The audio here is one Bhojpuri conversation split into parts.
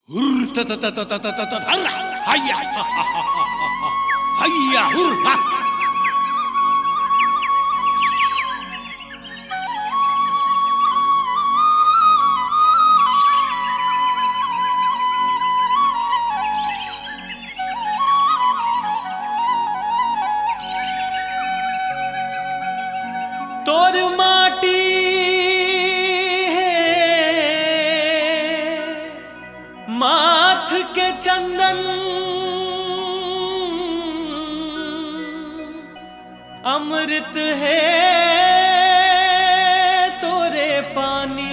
हुर त त त त त त त हर्रा हैया हैया हुर हा। तोर माटी माथ के चंदन अमृत है तोरे पानी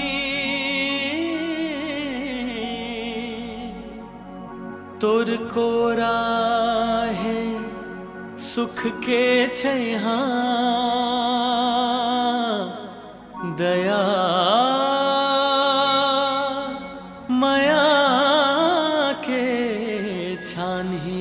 तोर कोरा है सुख के छैहा दया माया के छानही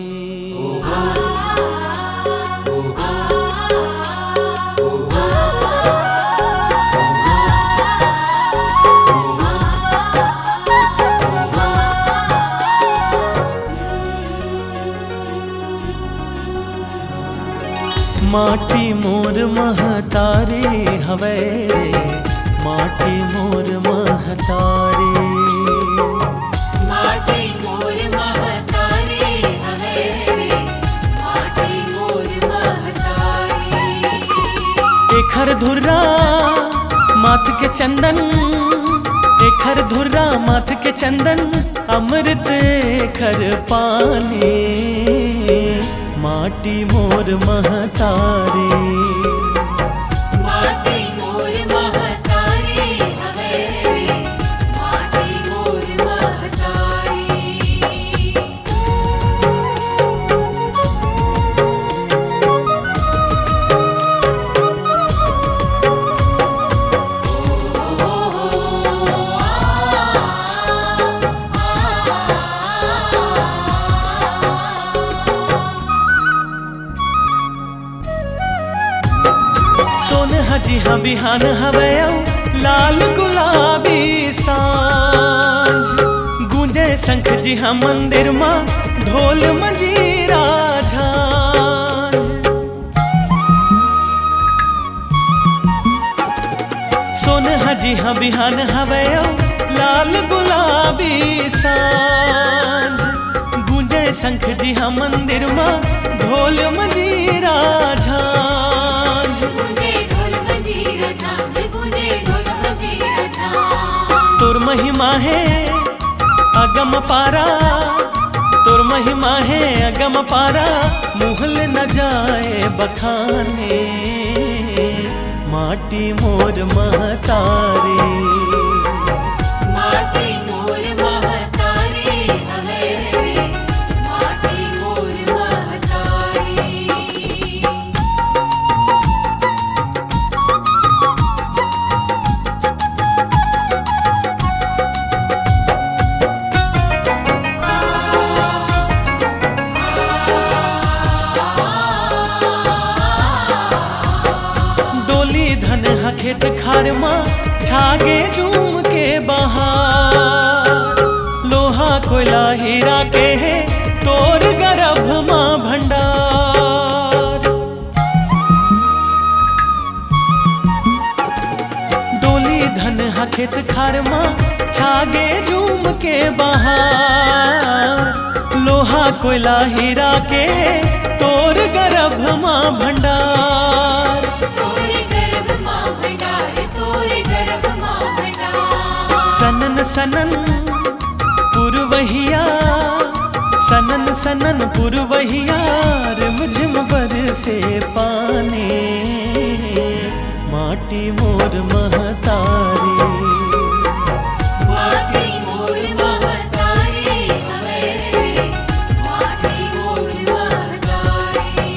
माटी मोर महतारी हवे माटी मोर महतारी माटी मोर महतारी हवे माटी मोर महतारी एखर धुर्रा माथ के चंदन एखर धुर्रा माथ के चंदन अमृत एखर पानी माटी मोर महतारी माटी मोर महतारी हवे माटी मोर महतारी सोन हजी हाँ बिहान हवे लाल गुलाबी सांझ गूंजे शंख जी हाँ मंदिर माँ ढोल मंजीरा झांझ सोन हजी हाँ बिहान हवे लाल गुलाबी सांझ गूंजे शंख जी हाँ मंदिर माँ ढोल मंजीरा झांझ गूंजे ढोल मंजीरा झांझ गूंजे ढोल मंजीरा झांझ तोर महिमा है अगम पारा तोर महिमा है अगम पारा मुहल न जाए बखाने माटी मोर महतारी माटी मोर महतारी हवे माटी मोर महतारी डोली धन हा खेत खार माँ छागे झूम के बहार लोहा कोयला हीरा के है तोर गर्भ माँ भंडार डोली धन हा खेत खार माँ छागे झूम के बहार लोहा कोयला हीरा के है तोर गर्भ माँ भंडार तोरे गर्भ माँ भंडार तोरे गर्भ माँ भंडार सनन सनन पुरवहिया सनन सनन पुरवहिया रिमझिम बरसे पानी माटी मोर महतारी माटी मोर महतारी हवे माटी मोर महतारी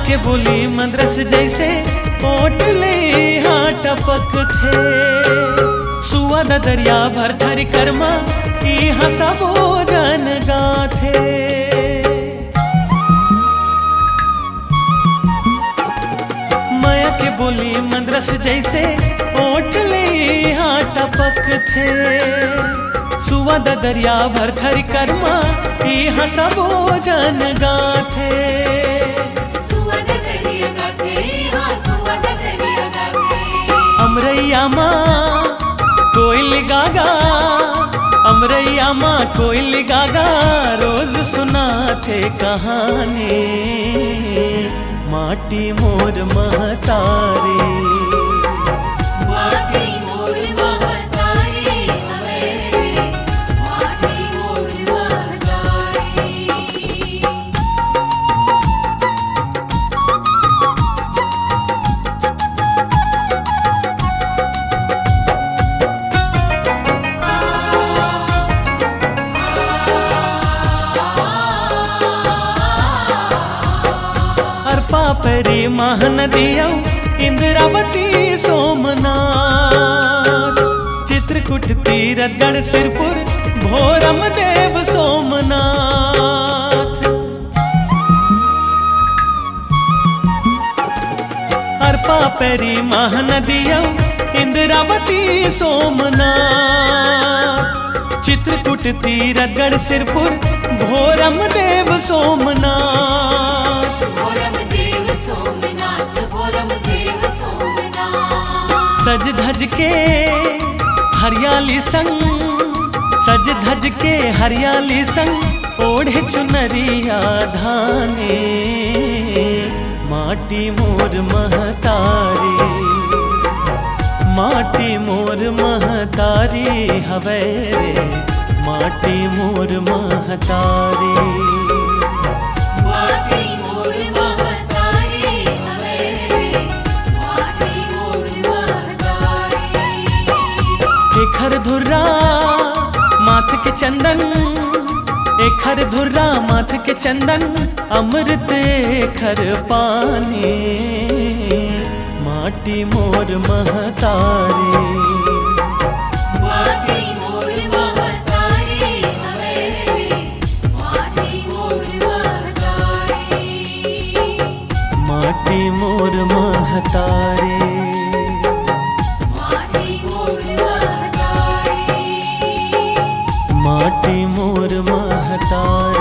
के बोली मद्रस जैसे ओटले हाँ टपक थे सुआ द दरिया भर थर कर्मा यहाँ सबो जन गाथे माया के बोली मंद्रस जैसे ओटले हाँ टपक थे सुआ द दरिया भर थर कर्मा यहाँ सबो जन गाथे अमरैया माँ कोयल गागा अमरैया माँ कोयल गागा रोज सुनाते कहानी माटी मोर महतारी माटी मोर महतारी हवे माटी मोर महतारी परी महानदिया इंद्रावती सोमनाथ चित्रकूट तीरथगढ़ सिरपुर भोरम देव सोमनाथ अर्पा पेरी महानदिया इंद्रावती सोमनाथ चित्रकूट तीरथगढ़ सिरपुर भोरम देव सोमनाथ सज धज के हरियाली संग सज धज के हरियाली संग ओढ़े चुनरिया धाने माटी मोर महतारी माटी मोर महतारी हवे रे माटी मोर महतारी माटी मोर महतारी हवे माटी मोर महतारी एखर धुर्रा माथ के चंदन एखर धुर्रा माथ के चंदन अमृत एखर पानी माटी मोर महतारी माटी मोर महतारी हवे माटी मोर महतारी माटी मोर महतारी माटी मोर महतारी माटी मोर महतारी।